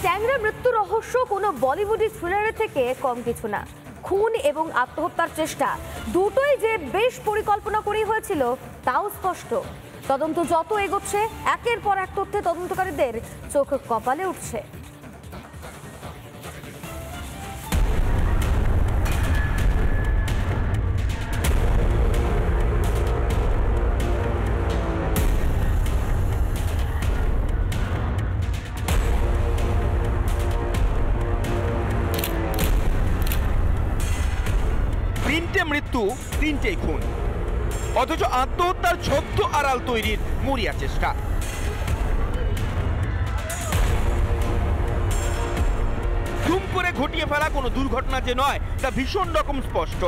ট্যাংরা মৃত্যু রহস্য কোনো বলিউডি থ্রিলারের থেকে কম কিছু না। খুন এবং আত্মহত্যার চেষ্টা দুটোই যে বেশ পরিকল্পনা করেই হয়েছিল তাও স্পষ্ট। তদন্ত যত এগোচ্ছে একের পর এক তথ্যে তদন্তকারীদের চোখ কপালে উঠছে। তিনটে মৃত্যু, তিনটেই খুন, অথচ আত্মহত্যার ছদ্ম আড়াল তৈরির মরিয়া চেষ্টা। ধুম করে ঘটিয়ে ফেলা কোনো দুর্ঘটনা যে নয় তা ভীষণ রকম স্পষ্ট।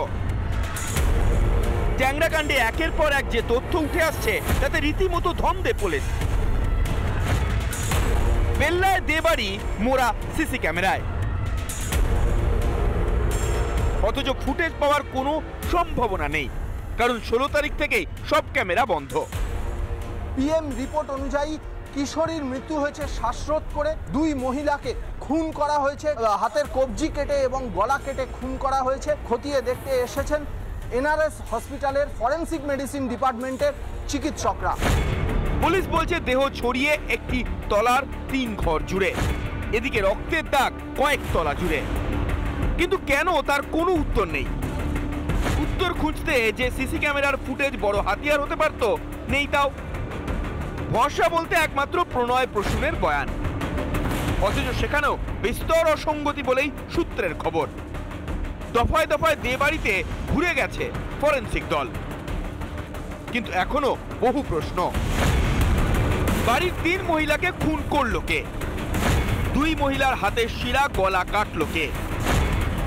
ট্যাংরা কাণ্ডে একের পর এক যে তথ্য উঠে আসছে তাতে রীতিমতো ধন্দে পুলিশ। বেল্লায় দেবাড়ি মোড়া সিসি ক্যামেরায়, অথচ ফুটেজ পাওয়ার কোনো সম্ভাবনা নেই, কারণ 16 তারিখ থেকেই সব ক্যামেরা বন্ধ। পিএম রিপোর্ট অনুযায়ী কিশোরীর মৃত্যু হয়েছে শ্বাসরোধ করে। দুই মহিলাকে খুন করা হয়েছে, হাতের কবজি কেটে এবং গলা কেটে খুন করা হয়েছে। খতিয়ে দেখতে এসেছেন এনআরএস হসপিটালের ফরেন্সিক মেডিসিন ডিপার্টমেন্টের চিকিৎসকরা। পুলিশ বলছে দেহ ছড়িয়ে একটি তলার 3 ঘর জুড়ে, এদিকে রক্তের দাগ কয়েক তলা জুড়ে। কিন্তু কেন তার কোনো উত্তর নেই। উত্তর খুঁজতে যে সিসি ক্যামেরার ফুটেজ বড় হাতিয়ার হতে পারত, নেই তাও। ভরসা বলতে একমাত্র প্রণয় প্রসূনের বয়ান, অথচ সেখানেও বিস্তর অসঙ্গতি বলেই সূত্রের খবর। দফায় দফায় দেবাড়িতে ঘুরে গেছে ফরেন্সিক দল, কিন্তু এখনো বহু প্রশ্ন। বাড়ির 3 মহিলাকে খুন করলো কে? 2 মহিলার হাতের শিরা গলা কাটলো কে?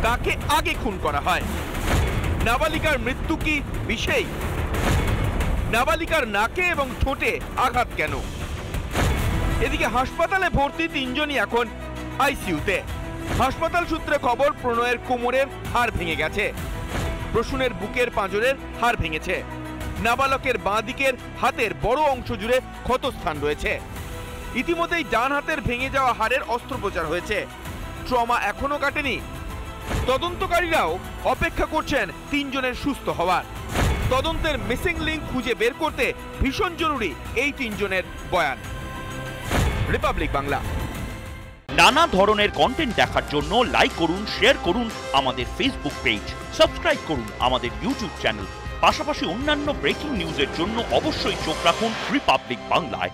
কাকে আগে খুন করা হয়? নাবালিকার মৃত্যু কি বিষেই? নাবালিকার নাকে এবং ঠোঁটে আঘাত কেন? এদিকে হাসপাতালে ভর্তি 3 জনই এখন আইসিইউতে। হাসপাতাল সূত্রে খবর, প্রণয়ের কোমরের হাড় ভেঙে গেছে, প্রসূনের বুকের পাঁজরের হাড় ভেঙেছে, নাবালকের বাঁ দিকের হাতের বড় অংশ জুড়ে ক্ষতস্থান রয়েছে। ইতিমধ্যেই ডান হাতের ভেঙে যাওয়া হাড়ের অস্ত্রোপচার হয়েছে, ট্রমা এখনো কাটেনি। তদন্তকারীরাও অপেক্ষা করছেন 3 জনের সুস্থ হওয়ার। তদন্তের মিসিং লিঙ্ক খুঁজে বের করতে ভীষণ জরুরি এই 3 জনের বয়ান। রিপাবলিক বাংলা। নানা ধরনের কন্টেন্ট দেখার জন্য লাইক করুন, শেয়ার করুন আমাদের ফেসবুক পেজ, সাবস্ক্রাইব করুন আমাদের ইউটিউব চ্যানেল। পাশাপাশি অন্যান্য ব্রেকিং নিউজের জন্য অবশ্যই চোখ রাখুন রিপাবলিক বাংলায়।